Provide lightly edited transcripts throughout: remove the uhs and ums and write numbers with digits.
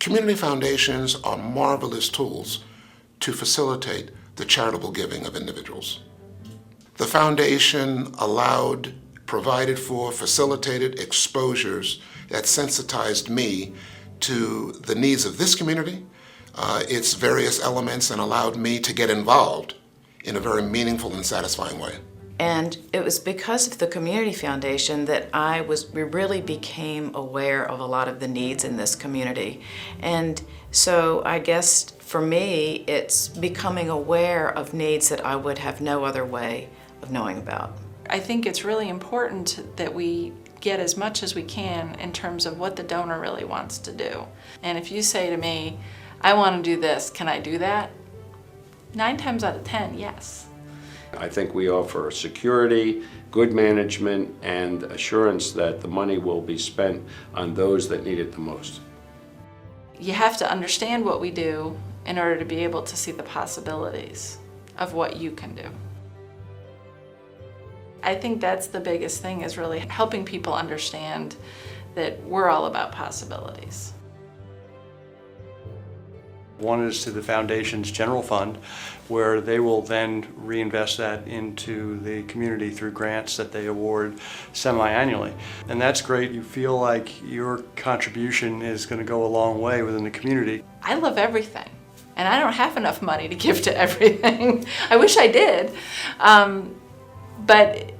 Community foundations are marvelous tools to facilitate the charitable giving of individuals. The foundation provided for, facilitated exposures that sensitized me to the needs of this community, its various elements, and allowed me to get involved in a very meaningful and satisfying way. And it was because of the Community Foundation that we really became aware of a lot of the needs in this community. And so I guess for me, it's becoming aware of needs that I would have no other way of knowing about. I think it's really important that we get as much as we can in terms of what the donor really wants to do. And if you say to me, I want to do this, can I do that? 9 times out of 10, yes. I think we offer security, good management, and assurance that the money will be spent on those that need it the most. You have to understand what we do in order to be able to see the possibilities of what you can do. I think that's the biggest thing, is really helping people understand that we're all about possibilities. One is to the foundation's general fund, where they will then reinvest that into the community through grants that they award semi-annually. And that's great. You feel like your contribution is going to go a long way within the community. I love everything, and I don't have enough money to give to everything. I wish I did. But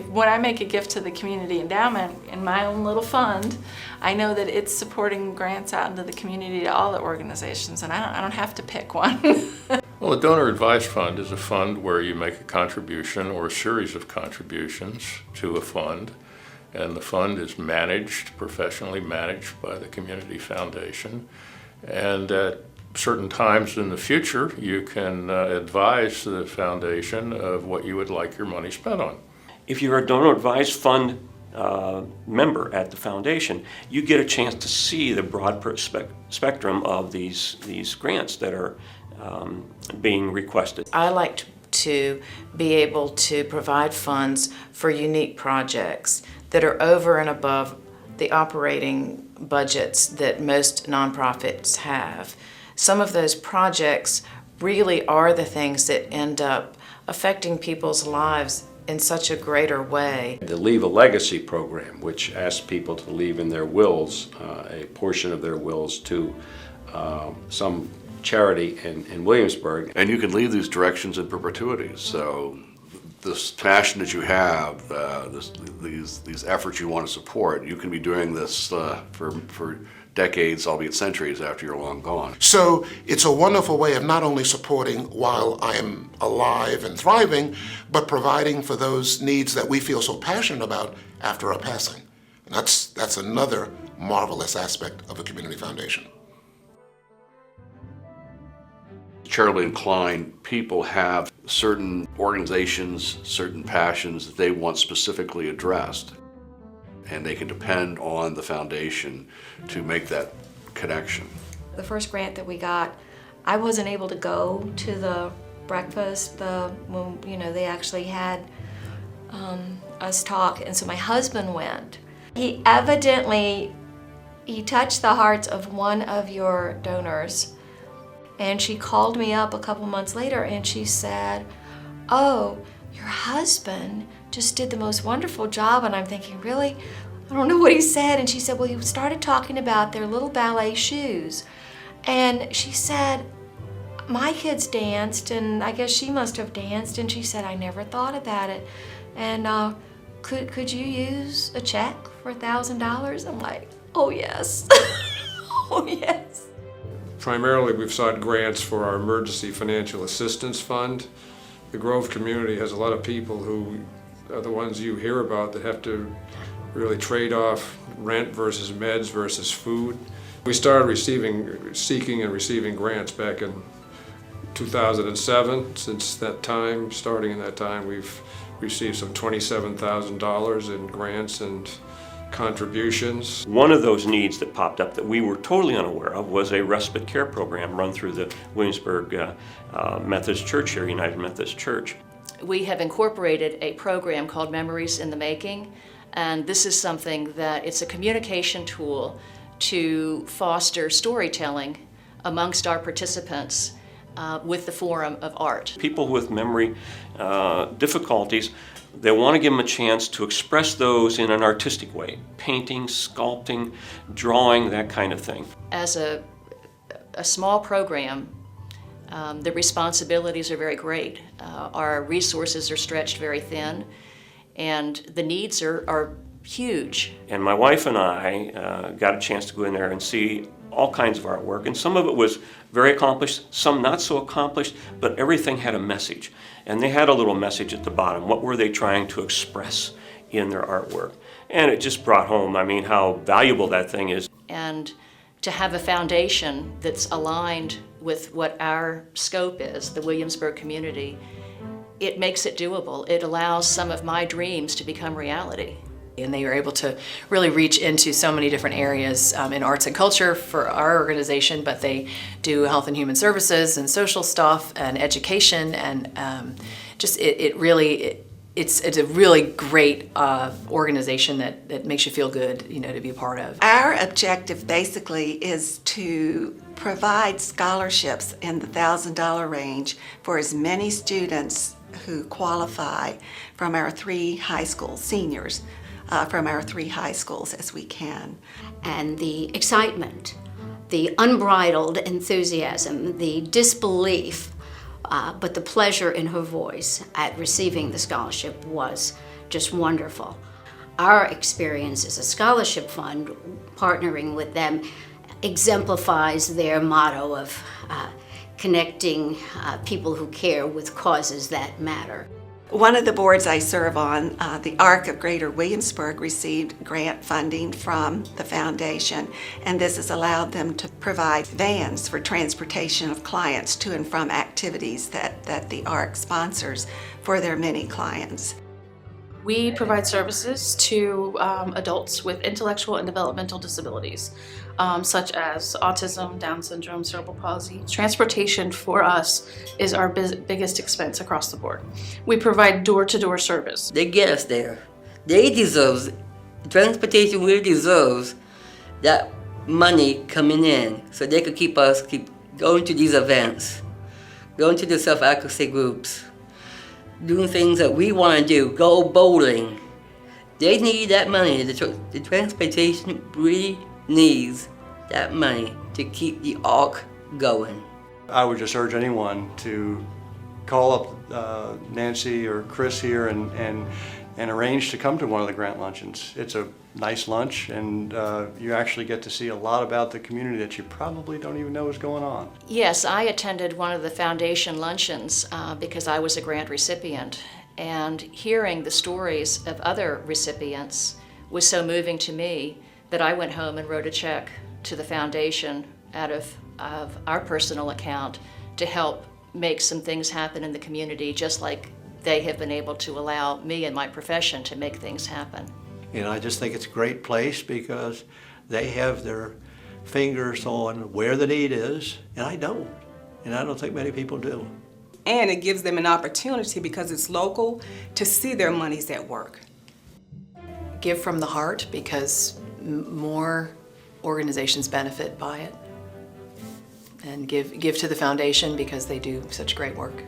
when I make a gift to the community endowment in my own little fund, I know that it's supporting grants out into the community to all the organizations, and I don't have to pick one. Well, a donor advised fund is a fund where you make a contribution or a series of contributions to a fund, and the fund is professionally managed by the Community Foundation. And at certain times in the future, you can advise the foundation of what you would like your money spent on. If you're a donor advised fund member at the foundation, you get a chance to see the broad spectrum of these grants that are being requested. I like to be able to provide funds for unique projects that are over and above the operating budgets that most nonprofits have. Some of those projects really are the things that end up affecting people's lives in such a greater way. The Leave a Legacy program, which asks people to leave in their wills, a portion of their wills to some charity in Williamsburg. And you can leave these directions in perpetuity. So this passion that you have, these efforts you want to support, you can be doing this for decades, albeit centuries, after you're long gone. So it's a wonderful way of not only supporting while I am alive and thriving, but providing for those needs that we feel so passionate about after our passing. And that's another marvelous aspect of a community foundation. Charitably inclined people have certain organizations, certain passions that they want specifically addressed, and they can depend on the foundation to make that connection. The first grant that we got, I wasn't able to go to the breakfast when they actually had us talk, and so my husband went. He touched the hearts of one of your donors, and she called me up a couple months later and she said, "Oh, your husband just did the most wonderful job." And I'm thinking, really? I don't know what he said. And she said, well, he started talking about their little ballet shoes. And she said, my kids danced, and I guess she must have danced. And she said, I never thought about it. And could you use a check for $1,000? I'm like, oh yes, oh yes. Primarily, we've sought grants for our Emergency Financial Assistance Fund. The Grove community has a lot of people who are the ones you hear about that have to really trade off rent versus meds versus food. We started seeking and receiving grants back in 2007. Since that time, starting in that time, we've received some $27,000 in grants and contributions. One of those needs that popped up that we were totally unaware of was a respite care program run through the Williamsburg Methodist Church here, United Methodist Church. We have incorporated a program called Memories in the Making, and this is something that it's a communication tool to foster storytelling amongst our participants with the Forum of Art. People with memory difficulties, they want to give them a chance to express those in an artistic way. Painting, sculpting, drawing, that kind of thing. As a small program, the responsibilities are very great. Our resources are stretched very thin, and the needs are huge. And my wife and I got a chance to go in there and see all kinds of artwork, and some of it was very accomplished, some not so accomplished, but everything had a message. And they had a little message at the bottom. What were they trying to express in their artwork? And it just brought home, I mean, how valuable that thing is. And to have a foundation that's aligned with what our scope is, the Williamsburg community, it makes it doable. It allows some of my dreams to become reality. And they are able to really reach into so many different areas in arts and culture for our organization, but they do health and human services and social stuff and education, and it's a really great organization that makes you feel good, you know, to be a part of. Our objective basically is to provide scholarships in the $1,000 range for as many students who qualify from our 3 high school seniors. From our 3 high schools as we can. And the excitement, the unbridled enthusiasm, the disbelief, but the pleasure in her voice at receiving the scholarship was just wonderful. Our experience as a scholarship fund, partnering with them, exemplifies their motto of connecting people who care with causes that matter. One of the boards I serve on, the ARC of Greater Williamsburg, received grant funding from the foundation, and this has allowed them to provide vans for transportation of clients to and from activities that the ARC sponsors for their many clients. We provide services to adults with intellectual and developmental disabilities, such as autism, Down syndrome, cerebral palsy. Transportation for us is our biggest expense across the board. We provide door-to-door service. They get us there. They deserve, transportation really deserves that money coming in so they could keep going to these events, going to the self-advocacy groups, doing things that we want to do, go bowling. They need that money. The transportation really needs that money to keep the ARC going. I would just urge anyone to call up Nancy or Chris here and arrange to come to one of the grant luncheons. It's a nice lunch, and you actually get to see a lot about the community that you probably don't even know is going on. Yes, I attended one of the foundation luncheons because I was a grant recipient, and hearing the stories of other recipients was so moving to me that I went home and wrote a check to the foundation out of our personal account to help make some things happen in the community, just like they have been able to allow me and my profession to make things happen. And I just think it's a great place because they have their fingers on where the need is, and I don't. And I don't think many people do. And it gives them an opportunity, because it's local, to see their monies at work. Give from the heart, because more organizations benefit by it. And give to the foundation because they do such great work.